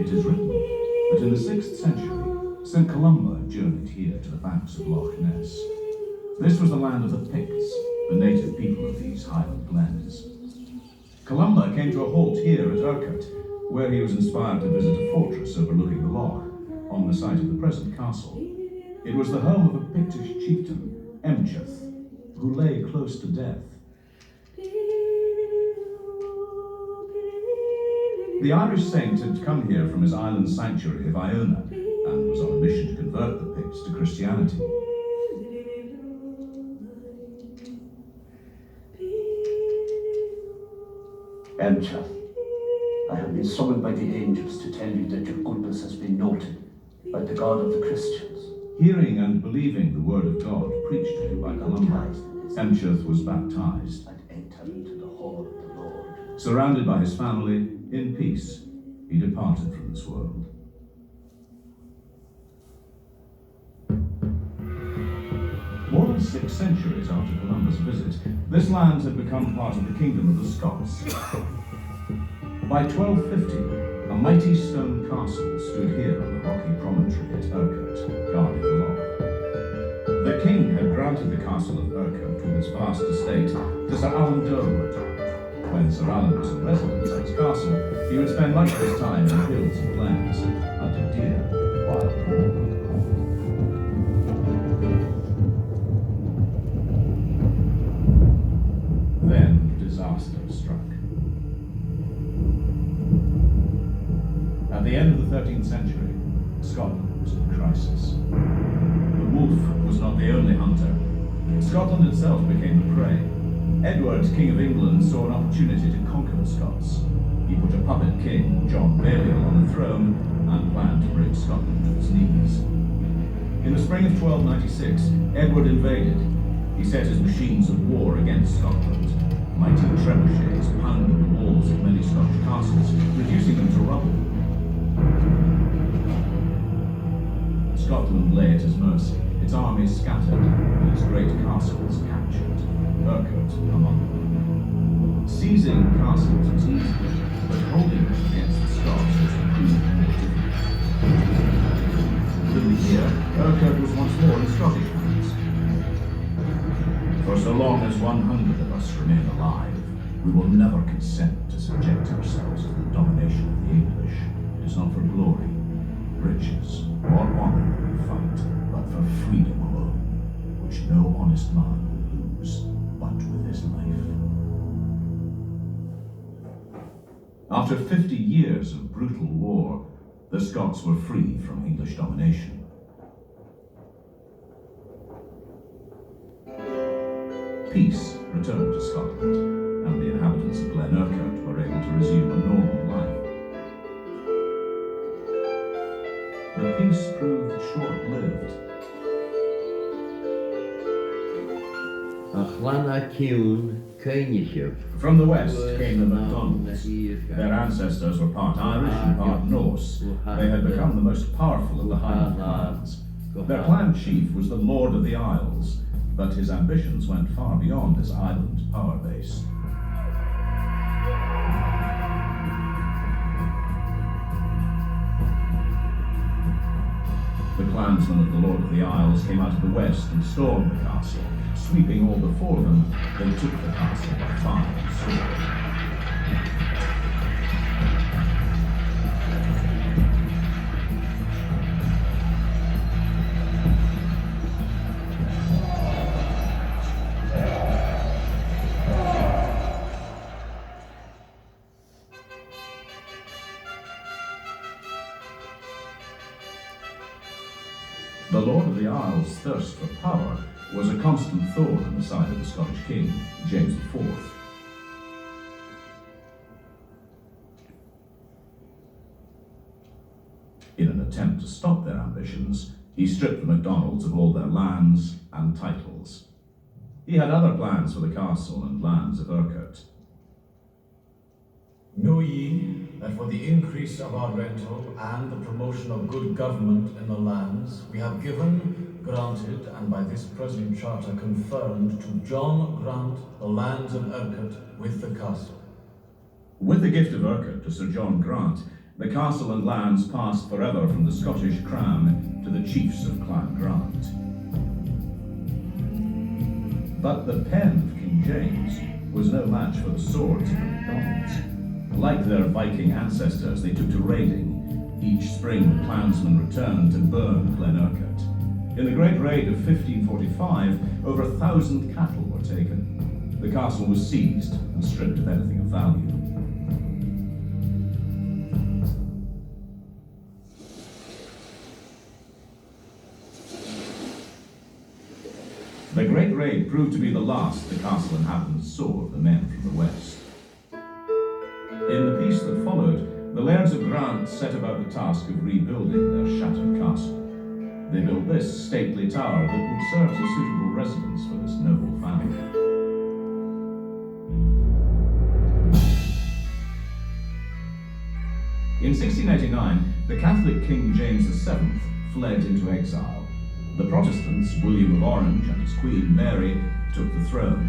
It is written that in the 6th century, St. Columba journeyed here to the banks of Loch Ness. This was the land of the Picts, the native people of these highland glens. Columba came to a halt here at Urquhart, where he was inspired to visit a fortress overlooking the loch, on the site of the present castle. It was the home of a Pictish chieftain, Emcheth, who lay close to death. The Irish saint had come here from his island sanctuary of Iona and was on a mission to convert the Picts to Christianity. Emcheth, I have been summoned by the angels to tell you that your goodness has been noted by the God of the Christians. Hearing and believing the word of God preached to him by Columba, Emcheth was baptized. And entered into the hall of the Lord. Surrounded by his family, in peace, he departed from this world. More than 6 centuries after Columba's visit, this land had become part of the kingdom of the Scots. By 1250, a mighty stone castle stood here on the rocky promontory at Urquhart, guarding the loch. The king had granted the castle of Urquhart with its vast estate to Sir Alan Durwood. When Sir Alan was in residence at his castle, he would spend much of his time in the hills and glens, hunting deer, wild boar, and hawk. Then disaster struck. At the end of the 13th century, Scotland was in crisis. The wolf was not the only hunter. Scotland itself became the prey. Edward, King of England, saw an opportunity to conquer the Scots. He put a puppet king, John Balliol, on the throne and planned to bring Scotland to its knees. In the spring of 1296, Edward invaded. He set his machines of war against Scotland. Mighty trebuchets pounded the walls of many Scottish castles, reducing them to rubble. Scotland lay at his mercy, its armies scattered, and its great castles captured, Urquhart among them. Seizing castles was easy, but holding them against the Scots was proved more difficult. Within the year, Urquhart was once more in Scottish hands. For so long as 100 of us remain alive, we will never consent to subject ourselves to the domination of the English. It is not for glory, riches, or honor that we fight, but for freedom alone, which no honest man will lose, but with his life. After 50 years of brutal war, the Scots were free from English domination. Peace returned to Scotland, and the inhabitants of Glen Urquhart were able to resume a normal life. The peace proved short-lived. From the west came the MacDonalds. Their ancestors were part Irish and part Norse. They had become the most powerful of the Highland clans. Their clan chief was the Lord of the Isles, but his ambitions went far beyond his island power base. The clansmen of the Lord of the Isles came out of the west and stormed the castle. Sweeping all before them, they took the castle by fire and sword. The Lord of the Isles' thirst for power was a constant thorn in the side of the Scottish king, James IV. In an attempt to stop their ambitions, he stripped the MacDonalds of all their lands and titles. He had other plans for the castle and lands of Urquhart. Know ye that for the increase of our rental and the promotion of good government in the lands, we have given, granted, and by this present charter confirmed to John Grant the lands of Urquhart with the castle. With the gift of Urquhart to Sir John Grant, the castle and lands passed forever from the Scottish Crown to the chiefs of Clan Grant. But the pen of King James was no match for the swords of the Macdonalds. Like their Viking ancestors, they took to raiding. Each spring, the clansmen returned to burn Glen Urquhart. In the Great Raid of 1545, over 1,000 cattle were taken. The castle was seized and stripped of anything of value. The Great Raid proved to be the last the castle inhabitants saw of the men from the west. In the peace that followed, the Lairds of Grant set about the task of rebuilding their shattered castle. They built this stately tower that would serve as a suitable residence for this noble family. In 1689, the Catholic King James VII fled into exile. The Protestants, William of Orange and his Queen Mary, took the throne.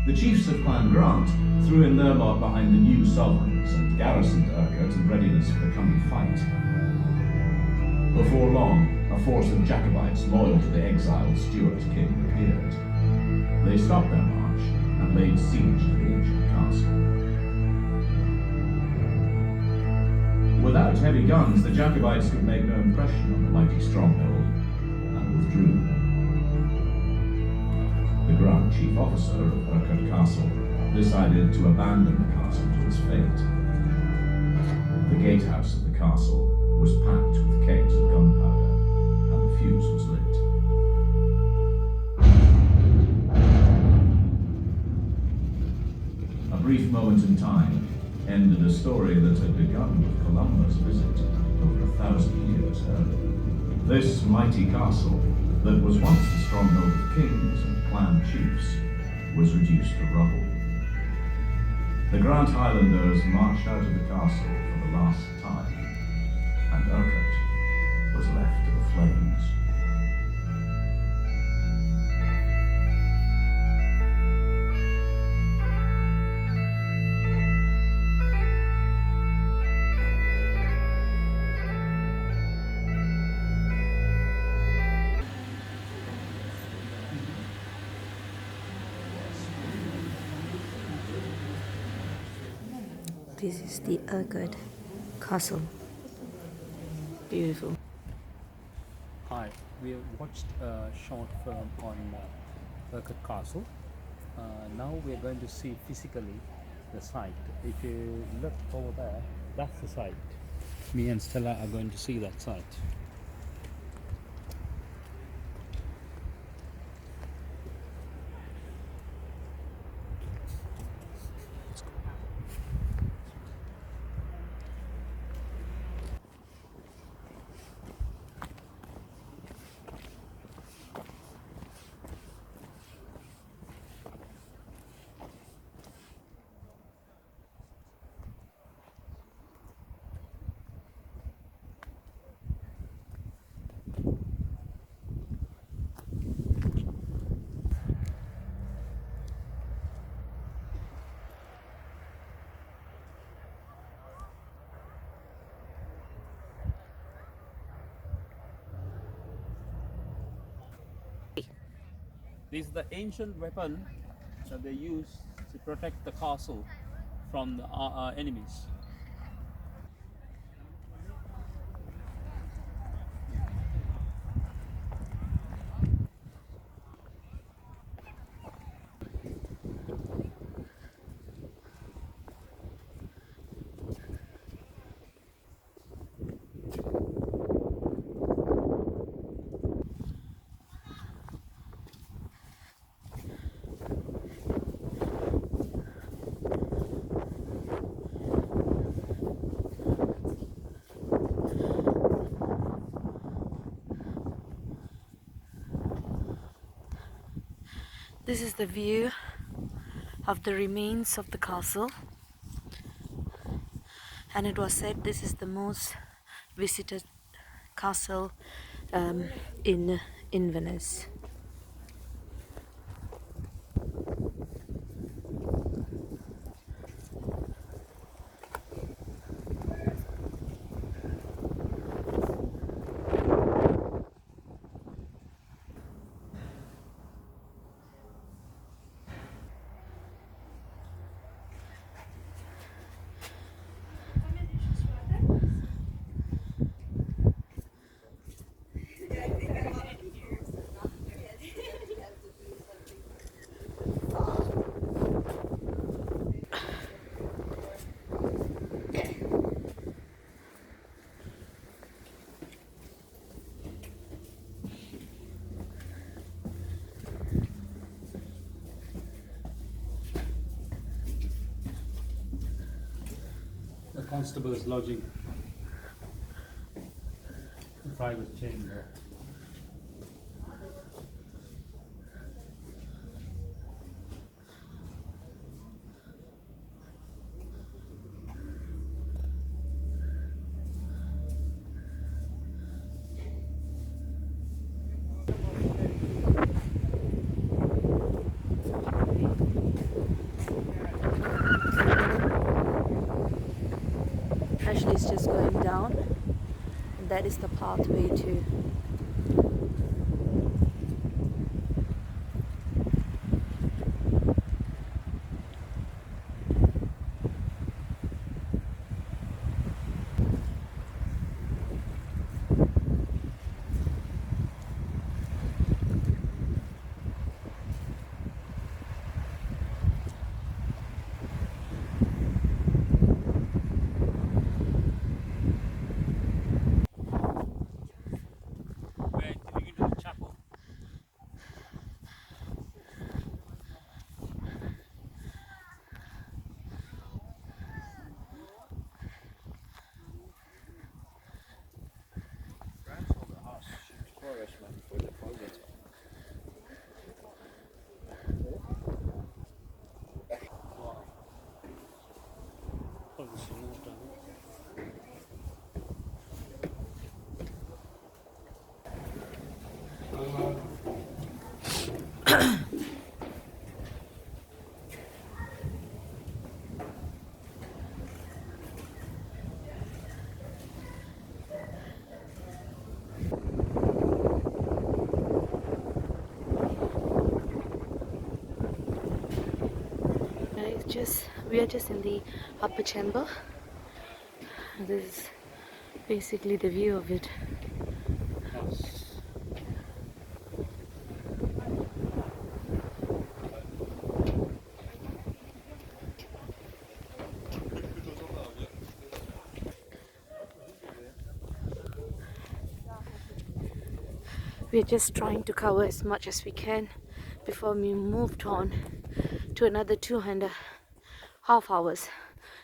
The chiefs of Clan Grant threw in their lot behind the new sovereigns and garrisoned Urquhart in readiness for the coming fight. Before long, a force of Jacobites loyal to the exiled Stuart king appeared. They stopped their march and laid siege to the ancient castle. Without heavy guns, the Jacobites could make no impression on the mighty stronghold and withdrew. The Grand Chief Officer of Urquhart Castle decided to abandon the castle to its fate. The gatehouse of the castle was packed with kegs of gunpowder, and the fuse was lit. A brief moment in time ended a story that had begun with Columba's visit over 1,000 years earlier. This mighty castle, that was once the stronghold of kings and clan chiefs, was reduced to rubble. The Grant Highlanders marched out of the castle for the last time, and Urquhart was left to the flames. This is the Urquhart Castle. Beautiful. Hi, we have watched a short film on Urquhart Castle. Now we are going to see physically the site. If you look over there, that's the site. Me and Stella are going to see that site. This is the ancient weapon that they use to protect the castle from the enemies. This is the view of the remains of the castle, and it was said this is the most visited castle in Inverness. constable's lodging, private chamber. Actually, it's just going down, and that is the pathway to. We're entering into the chapel. We are just in the upper chamber. This is basically the view of it. We're just trying to cover as much as we can before we moved on to another 2.5 hours.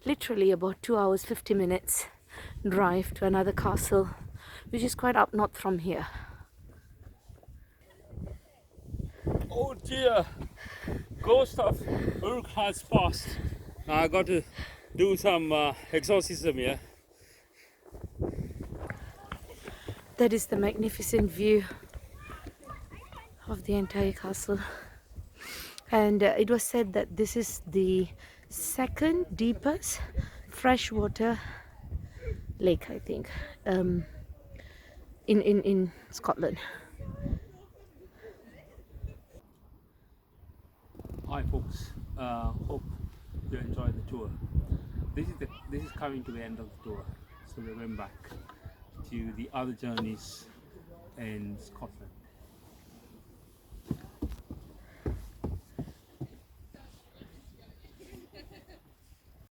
Literally about 2 hours 50 minutes drive to another castle, which is quite up north from here. Oh dear, ghost of Urquhart's past. Now I got to do some exorcism here. That is the magnificent view of the entire castle, and it was said that this is the second deepest freshwater lake, I think, in Scotland. Hi folks, hope you enjoyed the tour. This is coming to the end of the tour, so we're going back to the other journeys in Scotland.